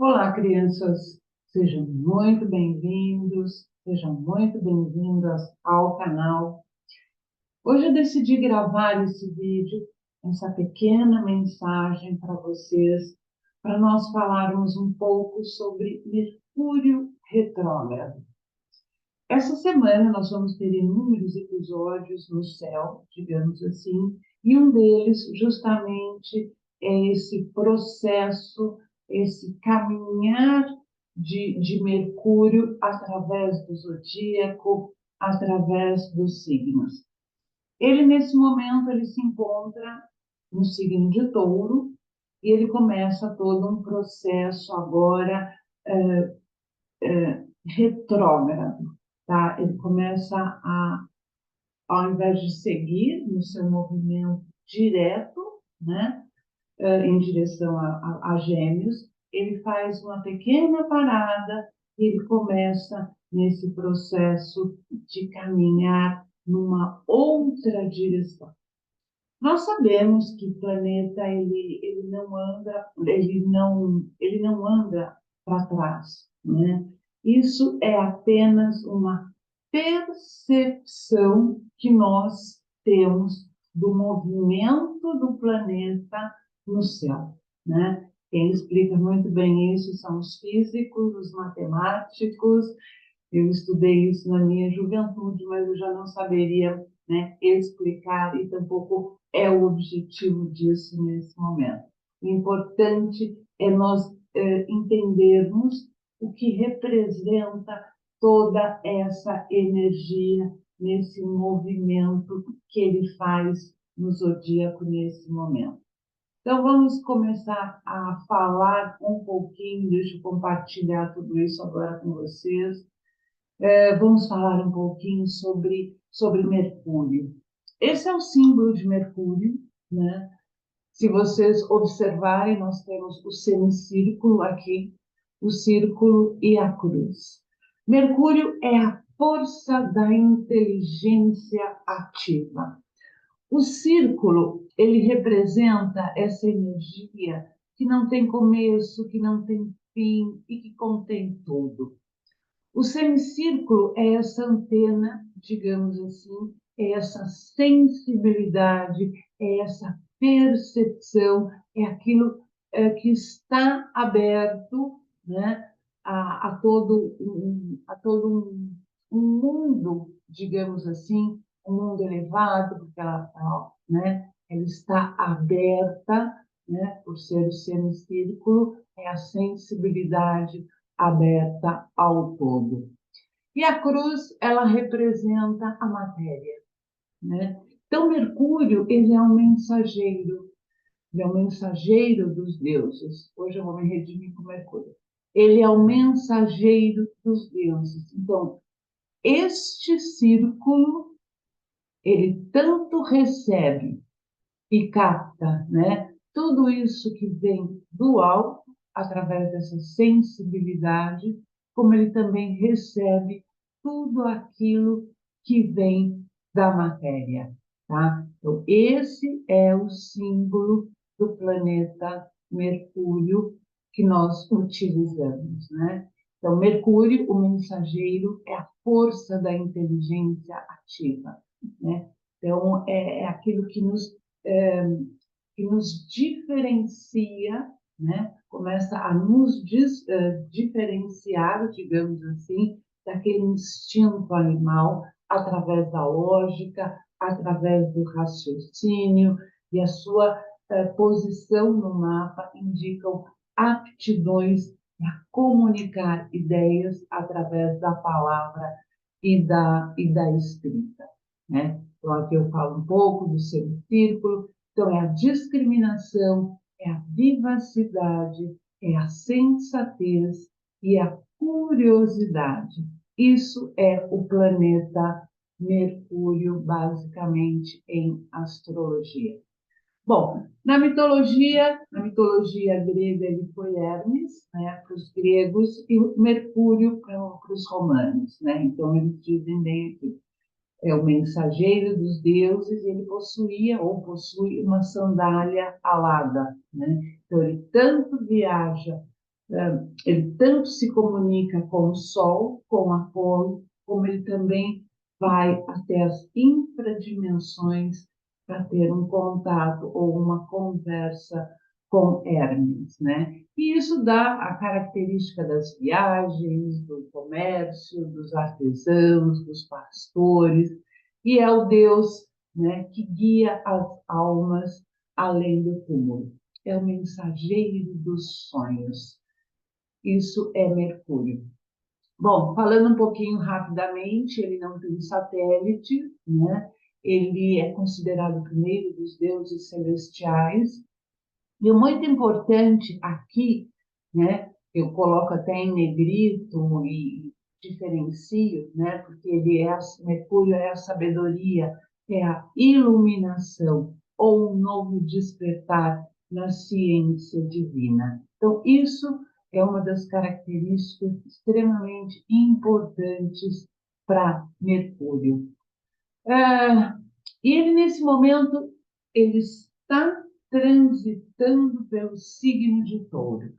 Olá, crianças, sejam muito bem-vindos, sejam muito bem-vindas ao canal. Hoje eu decidi gravar esse vídeo, essa pequena mensagem para vocês, para nós falarmos um pouco sobre Mercúrio retrógrado. Essa semana nós vamos ter inúmeros episódios no céu, digamos assim, e um deles justamente é esse processo, esse caminhar de Mercúrio através do zodíaco, através dos signos. Ele, nesse momento, ele se encontra no signo de Touro e ele começa todo um processo agora retrógrado, tá? Ele começa ao invés de seguir no seu movimento direto, né, em direção a Gêmeos, ele faz uma pequena parada e ele começa nesse processo de caminhar numa outra direção. Nós sabemos que o planeta ele não anda para trás, né? Isso é apenas uma percepção que nós temos do movimento do planeta no céu, né? Quem explica muito bem isso são os físicos, os matemáticos. Eu estudei isso na minha juventude, mas eu já não saberia, né, explicar e tampouco é o objetivo disso nesse momento. O importante é nós entendermos o que representa toda essa energia nesse movimento que ele faz no zodíaco nesse momento. Então, vamos começar a falar um pouquinho, deixa eu compartilhar tudo isso agora com vocês. Vamos falar um pouquinho sobre Mercúrio. Esse é o símbolo de Mercúrio, né? Se vocês observarem, nós temos o semicírculo aqui, o círculo e a cruz. Mercúrio é a força da inteligência ativa. O círculo, ele representa essa energia que não tem começo, que não tem fim e que contém tudo. O semicírculo é essa antena, digamos assim, é essa sensibilidade, é essa percepção, é aquilo que está aberto, né, a todo, um mundo, digamos assim, um mundo elevado, porque ela está aberta, né, por ser o semicírculo, é a sensibilidade aberta ao todo. E a cruz, ela representa a matéria, né? Então, Mercúrio, ele é um mensageiro dos deuses. Hoje eu vou me redimir com Mercúrio. Ele é o mensageiro dos deuses. Então, este círculo, ele tanto recebe e capta, né, tudo isso que vem do alto, através dessa sensibilidade, como ele também recebe tudo aquilo que vem da matéria, tá? Então, esse é o símbolo do planeta Mercúrio que nós utilizamos, né? Então, Mercúrio, o mensageiro, é a força da inteligência ativa, né? Então, é aquilo é, que nos diferencia, né? Começa a nos diferenciar, digamos assim, daquele instinto animal, através da lógica, através do raciocínio, e a sua posição no mapa indicam aptidões para comunicar ideias através da palavra e da escrita, né? Então, aqui eu falo um pouco do semicírculo. Então, é a discriminação, é a vivacidade, é a sensatez e a curiosidade. Isso é o planeta Mercúrio, basicamente, em astrologia. Bom, na mitologia grega, ele foi Hermes, né, para os gregos, e Mercúrio para os romanos, né? Então, eles dizem bem aqui, é o mensageiro dos deuses, e ele possuía ou possui uma sandália alada, né? Então, ele tanto viaja Ele tanto se comunica com o Sol, com Apolo, como ele também vai até as infradimensões para ter um contato ou uma conversa com Hermes, né? E isso dá a característica das viagens, do comércio, dos artesãos, dos pastores, e é o Deus, né, que guia as almas além do túmulo. É o mensageiro dos sonhos. Isso é Mercúrio. Bom, falando um pouquinho rapidamente, ele não tem satélite, né? Ele é considerado o primeiro dos deuses celestiais. E o muito importante aqui, né? Eu coloco até em negrito e diferencio, né? Porque Mercúrio é a sabedoria, é a iluminação ou um novo despertar na ciência divina. Então, isso é uma das características extremamente importantes para Mercúrio. E ele, nesse momento, ele está transitando pelo signo de Touro.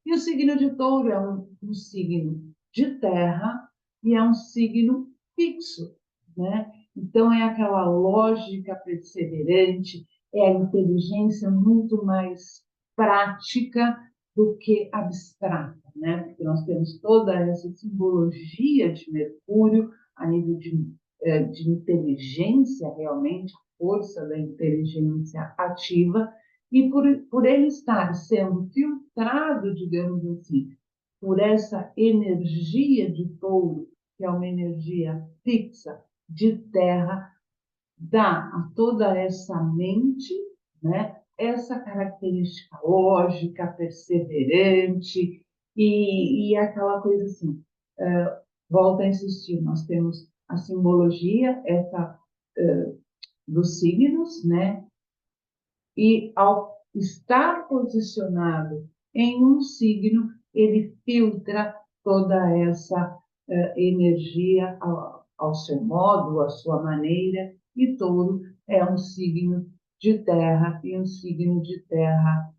E o signo de Touro é um signo de terra e é um signo fixo, né? Então, é aquela lógica perseverante, é a inteligência muito mais prática do que abstrata, né? Porque nós temos toda essa simbologia de Mercúrio a nível de inteligência realmente, força da inteligência ativa, e por ele estar sendo filtrado, digamos assim, por essa energia de Touro, que é uma energia fixa de terra, dá a toda essa mente, né, essa característica lógica, perseverante, e aquela coisa assim, volta a insistir, nós temos a simbologia essa dos signos, né? E ao estar posicionado em um signo, ele filtra toda essa energia ao seu modo, à sua maneira, e Touro é um signo de terra e um signo de terra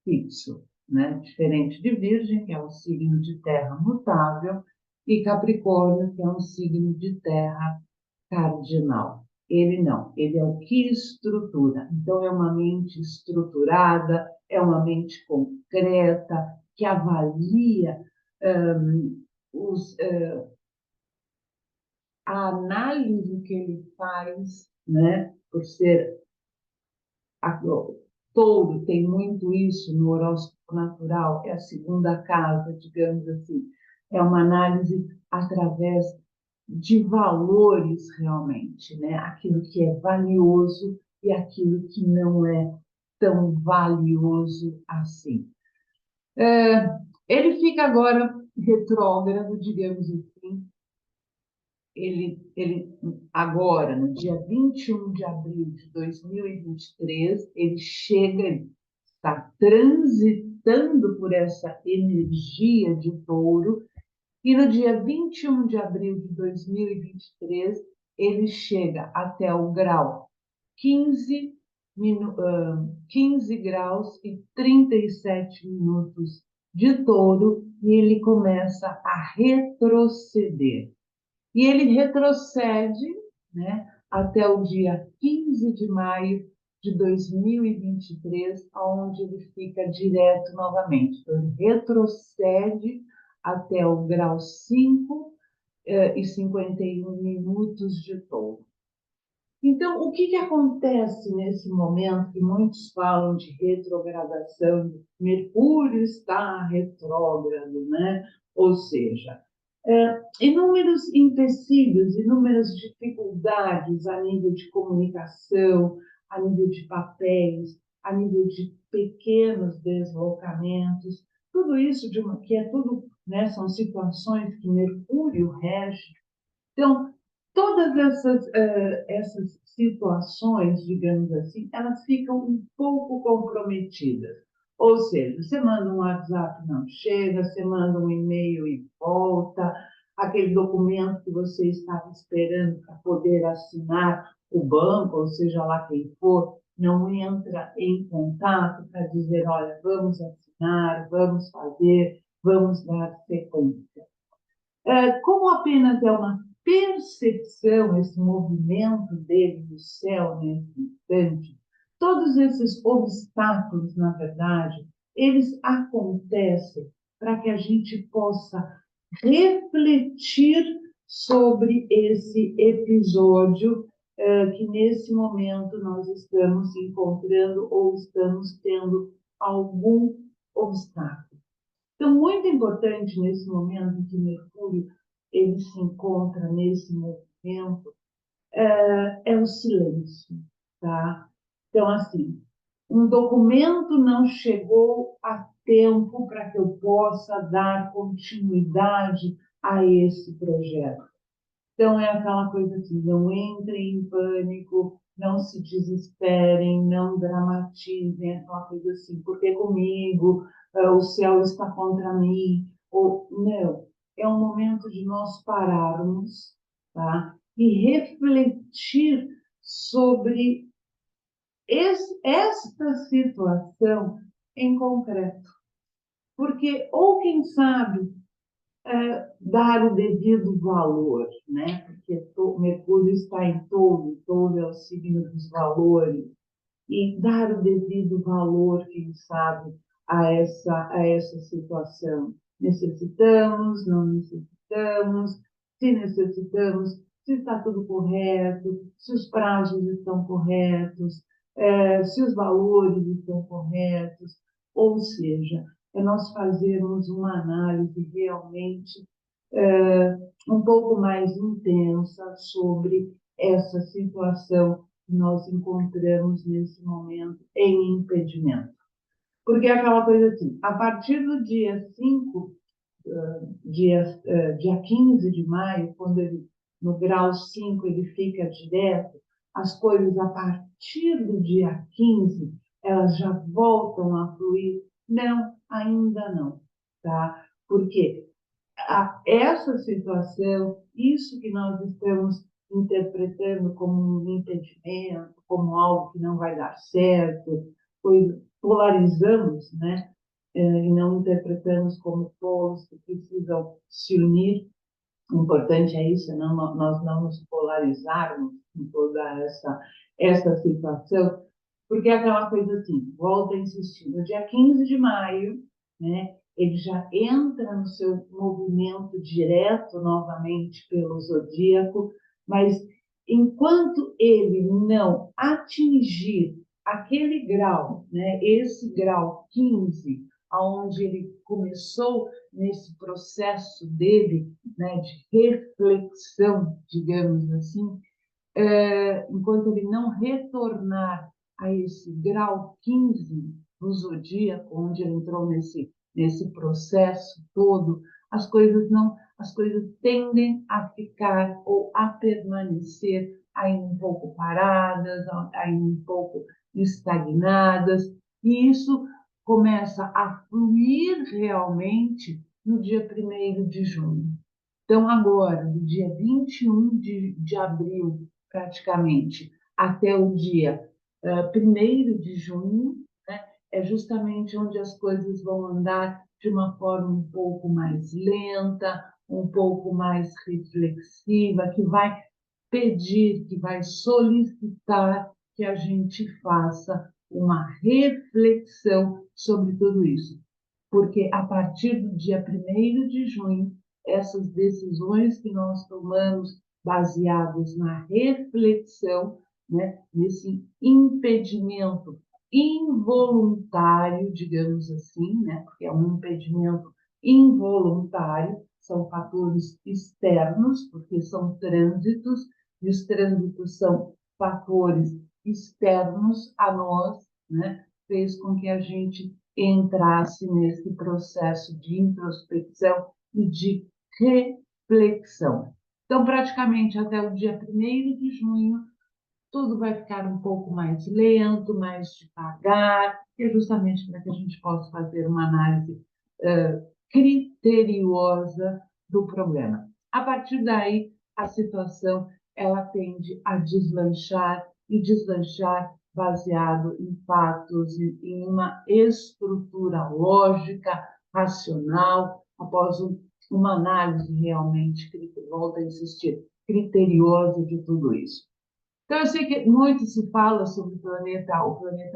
fixo, né? Diferente de Virgem, que é um signo de terra mutável, e Capricórnio, que é um signo de terra cardinal. Ele não, ele é o que estrutura. Então, é uma mente estruturada, é uma mente concreta, que avalia os, a análise que ele faz, né, por ser o Touro tem muito isso no horóscopo natural, é a segunda casa, digamos assim. É uma análise através de valores realmente, né? Aquilo que é valioso e aquilo que não é tão valioso assim. Ele fica agora retrógrado, digamos assim, ele agora, no dia 21 de abril de 2023, ele chega, ele está transitando por essa energia de Touro, e no dia 21 de abril de 2023, ele chega até o grau 15, 15 graus e 37 minutos de Touro, e ele começa a retroceder. E ele retrocede, né, até o dia 15 de maio de 2023, onde ele fica direto novamente. Então, ele retrocede até o grau 5 e 51 minutos de Touro. Então, o que acontece nesse momento que muitos falam de retrogradação? Mercúrio está retrógrado, né? Ou seja, inúmeros empecilhos, inúmeras dificuldades a nível de comunicação, a nível de papéis, a nível de pequenos deslocamentos, tudo isso que é tudo, né, são situações que Mercúrio rege. Então, todas essas situações, digamos assim, elas ficam um pouco comprometidas. Ou seja, você manda um WhatsApp, não chega, você manda um e-mail e volta, aquele documento que você estava esperando para poder assinar o banco, ou seja lá quem for, não entra em contato para dizer, olha, vamos assinar, vamos fazer, vamos dar sequência. Como apenas é uma percepção, esse movimento dele do céu nesse instante, todos esses obstáculos, na verdade, eles acontecem para que a gente possa refletir sobre esse episódio que nesse momento nós estamos encontrando ou estamos tendo algum obstáculo. Então, muito importante nesse momento em que Mercúrio ele se encontra nesse movimento é o silêncio, tá? Então, assim, um documento não chegou a tempo para que eu possa dar continuidade a esse projeto. Então, é aquela coisa assim, não entrem em pânico, não se desesperem, não dramatizem, aquela coisa assim, porque comigo, o céu está contra mim, ou não. É um momento de nós pararmos, tá? E refletir sobre esta situação em concreto. Porque, ou quem sabe, dar o devido valor, né? Porque Mercúrio está em Touro, Touro é o signo dos valores, e dar o devido valor, quem sabe, a essa situação. Necessitamos, não necessitamos, se necessitamos, se está tudo correto, se os prazos estão corretos, se os valores estão corretos, ou seja, é nós fazermos uma análise realmente um pouco mais intensa sobre essa situação que nós encontramos nesse momento em impedimento. Porque é aquela coisa assim, a partir do dia 5, dia 15 de maio, quando ele, no grau 5 ele fica direto, as coisas a partir do dia 15, elas já voltam a fluir? Não, ainda não, tá? Porque essa situação, isso que nós estamos interpretando como um impedimento, como algo que não vai dar certo, pois polarizamos, né? E não interpretamos como polos que precisam se unir. O importante é isso, não, nós não nos polarizarmos em toda essa situação, porque é aquela coisa assim, volta a insistir, no dia 15 de maio, né, ele já entra no seu movimento direto novamente pelo zodíaco, mas enquanto ele não atingir aquele grau, né, esse grau 15, aonde ele começou nesse processo dele, né, de reflexão, digamos assim, enquanto ele não retornar a esse grau 15 do zodíaco, onde ele entrou nesse processo todo, as coisas tendem a ficar ou a permanecer aí um pouco paradas, aí um pouco estagnadas, e isso começa a fluir realmente no dia 1º de junho. Então, agora, do dia 21 de abril, praticamente, até o dia 1º de junho, né, é justamente onde as coisas vão andar de uma forma um pouco mais lenta, um pouco mais reflexiva, que vai pedir, que vai solicitar que a gente faça uma reflexão sobre tudo isso. Porque a partir do dia 1º de junho, essas decisões que nós tomamos baseadas na reflexão, né, nesse impedimento involuntário, digamos assim, né, porque é um impedimento involuntário, são fatores externos, porque são trânsitos, e os trânsitos são fatores externos a nós, né, fez com que a gente entrasse nesse processo de introspecção e de reflexão. Então, praticamente até o dia 1º de junho, tudo vai ficar um pouco mais lento, mais devagar, que é justamente para que a gente possa fazer uma análise criteriosa do problema. A partir daí, a situação ela tende a deslanchar e deslanchar baseado em fatos, em uma estrutura lógica, racional, após uma análise realmente, volto a insistir, criteriosa de tudo isso. Então, eu sei que muito se fala sobre o planeta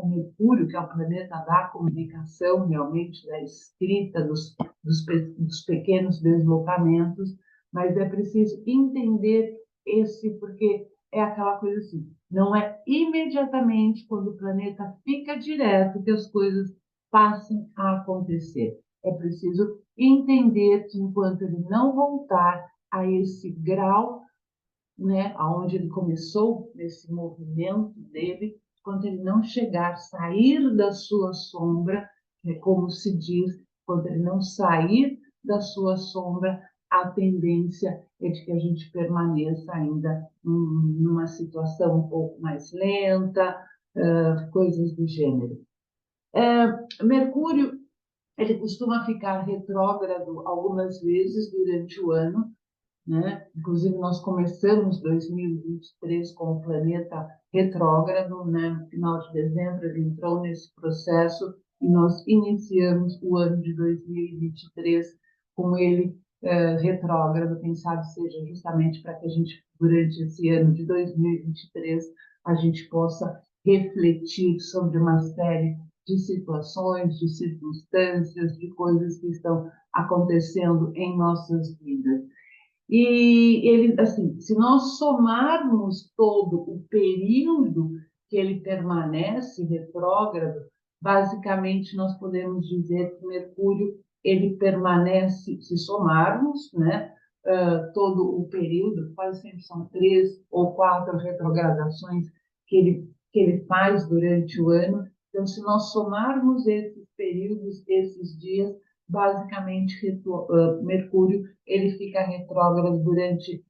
Mercúrio, que é o planeta da comunicação, realmente, da escrita, dos pequenos deslocamentos, mas é preciso entender porque é aquela coisa assim, não é imediatamente quando o planeta fica direto que as coisas passam a acontecer. É preciso entender que enquanto ele não voltar a esse grau, né, aonde ele começou nesse movimento dele, quando ele não chegar, sair da sua sombra, como se diz, quando ele não sair da sua sombra, a tendência é de que a gente permaneça ainda numa situação um pouco mais lenta, coisas do gênero. Mercúrio, ele costuma ficar retrógrado algumas vezes durante o ano, né? Inclusive, nós começamos 2023 com o planeta retrógrado, né? No final de dezembro, ele entrou nesse processo e nós iniciamos o ano de 2023 com ele retrógrado. Quem sabe seja justamente para que a gente, durante esse ano de 2023, a gente possa refletir sobre uma série de situações, de circunstâncias, de coisas que estão acontecendo em nossas vidas. E ele, assim, se nós somarmos todo o período que ele permanece retrógrado, basicamente nós podemos dizer que Mercúrio ele permanece, se somarmos, né, todo o período, quase sempre são 3 ou 4 retrogradações que ele faz durante o ano. Então, se nós somarmos esses períodos, esses dias, basicamente Mercúrio ele fica retrógrado durante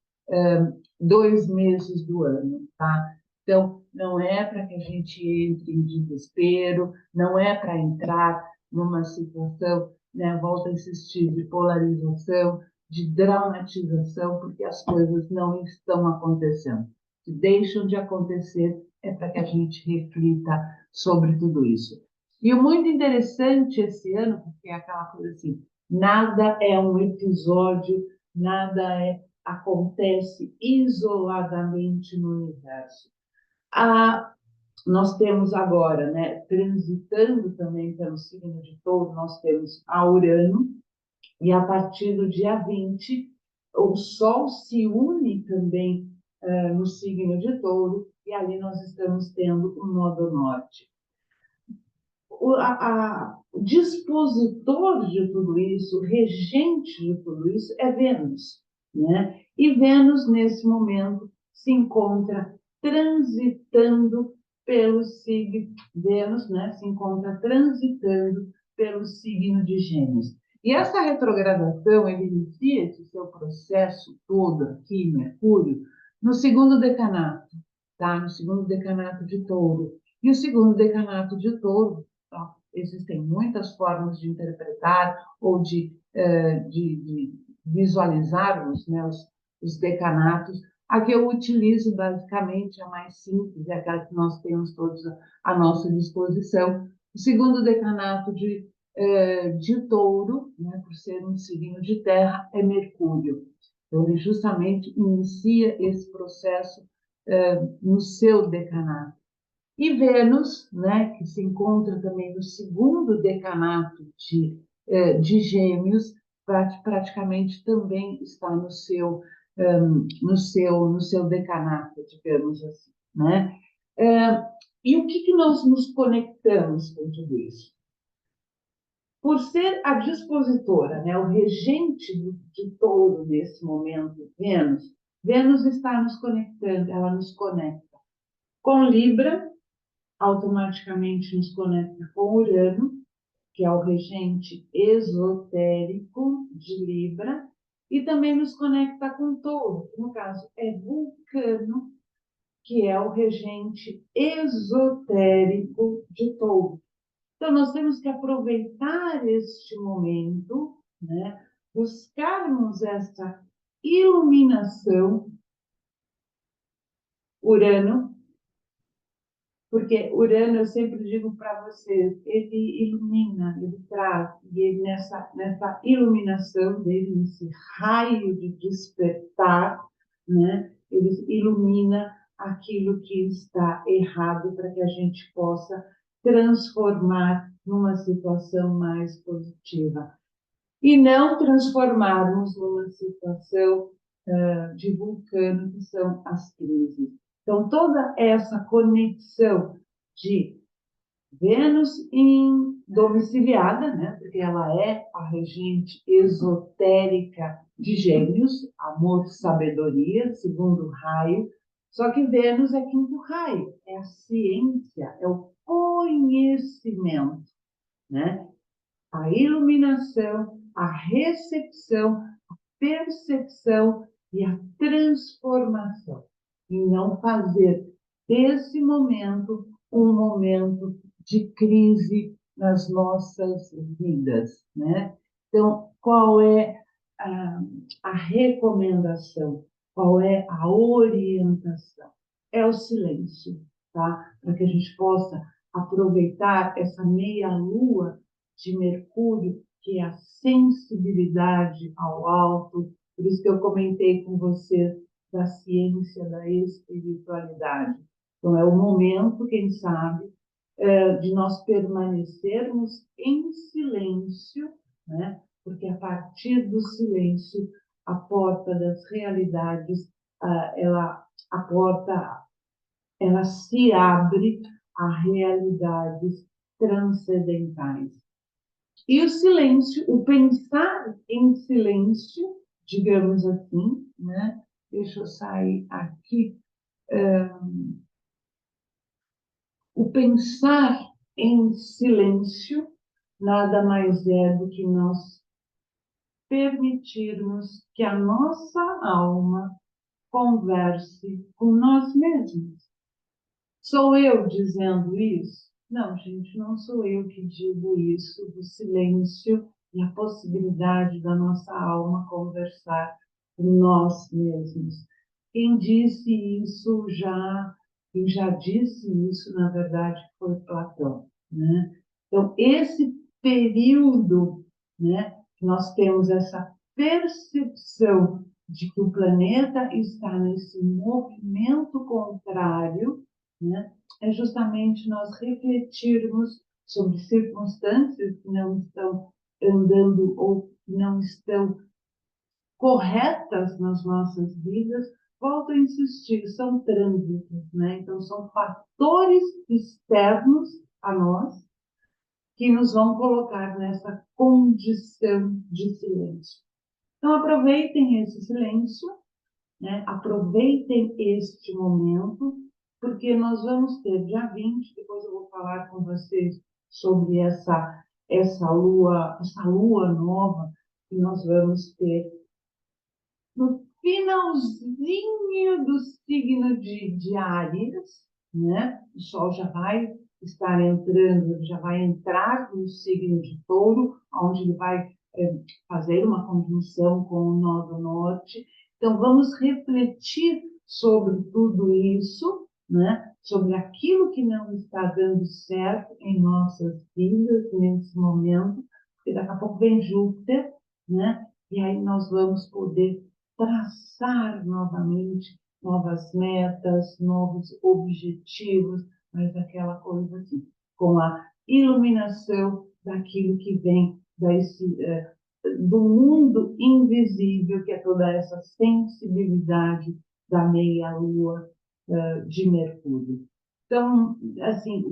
2 meses do ano, tá? Então, não é para que a gente entre em desespero, não é para entrar numa situação, né, volto a insistir, de polarização, de dramatização, porque as coisas não estão acontecendo. Se deixam de acontecer, é para que a gente reflita sobre tudo isso. E o muito interessante esse ano, porque é aquela coisa assim, nada é um episódio, acontece isoladamente no universo. Nós temos agora, né, transitando também pelo signo de Touro, nós temos a Urano, e a partir do dia 20, o Sol se une também no signo de Touro, e ali nós estamos tendo o Nodo Norte. O dispositor de tudo isso, o regente de tudo isso é Vênus, né? E Vênus, nesse momento, se encontra transitando pelo signo, Vênus, né? Se encontra transitando pelo signo de Gêmeos. E essa retrogradação, ele inicia esse seu processo todo aqui, Mercúrio, no segundo decanato, tá? No segundo decanato de Touro. E o segundo decanato de Touro, existem muitas formas de interpretar ou de visualizarmos, né, os decanatos. A que eu utilizo basicamente a mais simples, é aquela que nós temos todos à nossa disposição. O segundo decanato de Touro, né, por ser um signo de terra, é Mercúrio. Então, ele justamente inicia esse processo no seu decanato. E Vênus, né, que se encontra também no segundo decanato de Gêmeos, praticamente também está no seu decanato, digamos assim, né? E o que nós nos conectamos com tudo isso? Por ser a dispositora, né, o regente de Touro nesse momento, Vênus está nos conectando, ela nos conecta com Libra, automaticamente nos conecta com Urano, que é o regente esotérico de Libra, e também nos conecta com Touro, no caso é Vulcano, que é o regente esotérico de Touro. Então, nós temos que aproveitar este momento, né, buscarmos essa iluminação. Urano Porque Urano, eu sempre digo para vocês, ele ilumina, ele traz, e ele nessa iluminação dele, nesse raio de despertar, né, ele ilumina aquilo que está errado para que a gente possa transformar numa situação mais positiva. E não transformarmos numa situação de vulcano, que são as crises. Então, toda essa conexão de Vênus em domiciliada, né? Porque ela é a regente esotérica de Gêmeos, amor e sabedoria, segundo raio. Só que Vênus é quinto raio, é a ciência, é o conhecimento, né? A iluminação, a recepção, percepção e a transformação, e não fazer desse momento um momento de crise nas nossas vidas, né? Então, qual é a recomendação? Qual é a orientação? É o silêncio, tá? Para que a gente possa aproveitar essa meia-lua de Mercúrio, que é a sensibilidade ao alto, por isso que eu comentei com você da ciência, da espiritualidade. Então, é o momento, quem sabe, de nós permanecermos em silêncio, né? Porque a partir do silêncio, a porta das realidades, a porta, ela se abre a realidades transcendentais. E o silêncio, o pensar em silêncio, digamos assim, né? Deixa eu sair aqui. O pensar em silêncio nada mais é do que nós permitirmos que a nossa alma converse com nós mesmos. Sou eu dizendo isso? Não, gente, não sou eu que digo isso, do silêncio e a possibilidade da nossa alma conversar com nós mesmos. Quem disse isso quem já disse isso, na verdade, foi Platão, né? Então, esse período, né, que nós temos essa percepção de que o planeta está nesse movimento contrário, né? É justamente nós refletirmos sobre circunstâncias que não estão andando ou que não estão corretas nas nossas vidas. Volto a insistir, são trânsitos, né? Então, são fatores externos a nós que nos vão colocar nessa condição de silêncio. Então, aproveitem esse silêncio, né? Aproveitem este momento, porque nós vamos ter dia 20, depois eu vou falar com vocês sobre essa lua nova que nós vamos ter no finalzinho do signo de Áries, né? O Sol já vai estar entrando, já vai entrar no signo de Touro, onde ele vai fazer uma conjunção com o nó do norte. Então, vamos refletir sobre tudo isso, né? Sobre aquilo que não está dando certo em nossas vidas nesse momento, porque daqui a pouco vem Júpiter, né? E aí nós vamos poder traçar novamente novas metas, novos objetivos, mas aquela coisa assim, com a iluminação daquilo que vem do mundo invisível, que é toda essa sensibilidade da meia-lua de Mercúrio. Então, assim,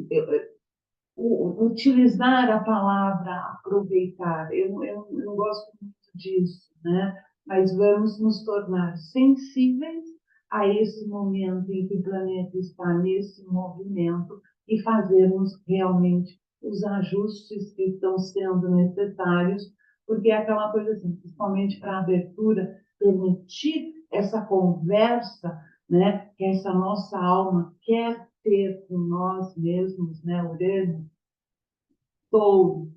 utilizar a palavra aproveitar, eu não gosto muito disso, né? Mas vamos nos tornar sensíveis a esse momento em que o planeta está nesse movimento e fazermos realmente os ajustes que estão sendo necessários, porque é aquela coisa assim, principalmente para a abertura, permitir essa conversa, né, que essa nossa alma quer ter com nós mesmos, né, Urano, Touro,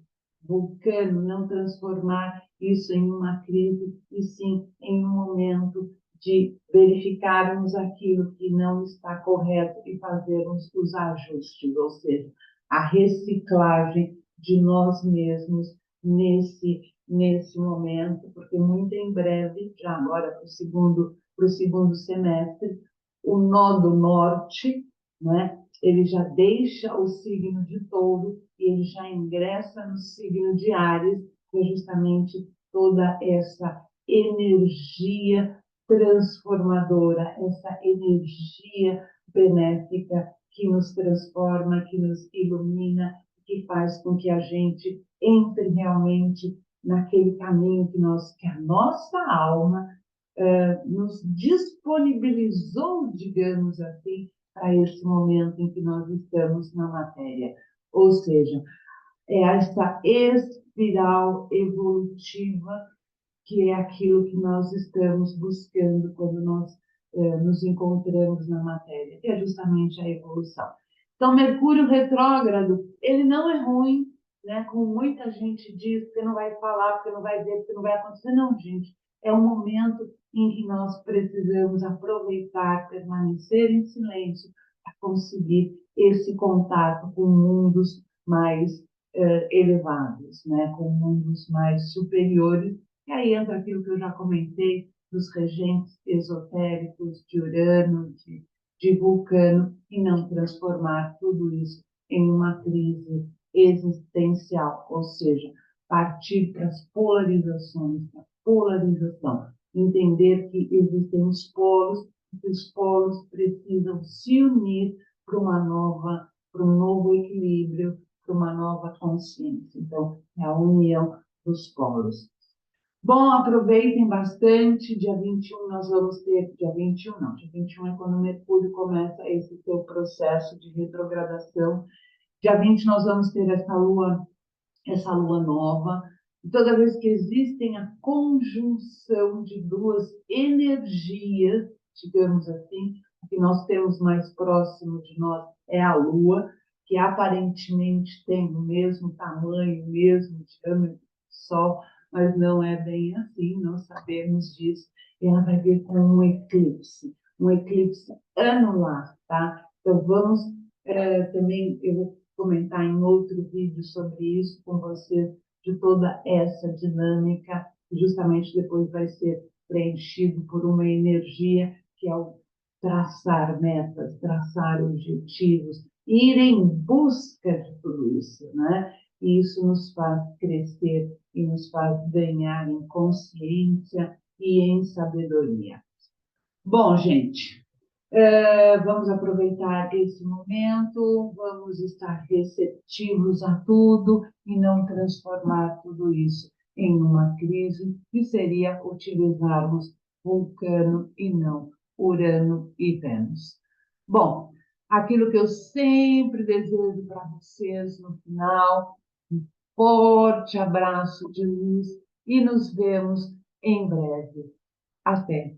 Vulcano, não transformar isso em uma crise, e sim em um momento de verificarmos aquilo que não está correto e fazermos os ajustes, ou seja, a reciclagem de nós mesmos nesse momento, porque muito em breve, já agora para o segundo semestre, o nó do norte, né, ele já deixa o signo de Touro e ele já ingressa no signo de Áries, que é justamente toda essa energia transformadora, essa energia benéfica que nos transforma, que nos ilumina, que faz com que a gente entre realmente naquele caminho que a nossa alma nos disponibilizou, digamos assim, para esse momento em que nós estamos na matéria. Ou seja, é essa espiral evolutiva que é aquilo que nós estamos buscando quando nós nos encontramos na matéria, que é justamente a evolução. Então, Mercúrio retrógrado, ele não é ruim, né? Como muita gente diz, porque não vai falar, porque não vai ver, porque não vai acontecer. Não, gente, é um momento em que nós precisamos aproveitar, permanecer em silêncio para conseguir esse contato com mundos mais elevados, né? Com mundos mais superiores. E aí entra aquilo que eu já comentei dos regentes esotéricos de Urano, de Vulcano, e não transformar tudo isso em uma crise existencial, ou seja, partir para as polarizações, a polarização, entender que existem os polos, e que os polos precisam se unir para um novo equilíbrio, para uma nova consciência. Então, é a união dos polos. Bom, aproveitem bastante. Dia 21 nós vamos ter, dia 21 não, dia 21 é quando o Mercúrio começa esse seu processo de retrogradação. Dia 20 nós vamos ter essa lua nova. E toda vez que existem a conjunção de duas energias, digamos assim, o que nós temos mais próximo de nós é a lua, que aparentemente tem o mesmo tamanho, o mesmo diâmetro do Sol, mas não é bem assim, nós sabemos disso. E ela vai vir com um eclipse anular, tá? Então vamos também, eu vou comentar em outro vídeo sobre isso com vocês, de toda essa dinâmica, que justamente depois vai ser preenchido por uma energia que é o traçar metas, traçar objetivos, ir em busca de tudo isso, né? E isso nos faz crescer e nos faz ganhar em consciência e em sabedoria. Bom, gente, vamos aproveitar esse momento, vamos estar receptivos a tudo e não transformar tudo isso em uma crise, que seria utilizarmos Vulcano e não Urano e Vênus. Bom, aquilo que eu sempre desejo para vocês no final, um forte abraço de luz e nos vemos em breve. Até!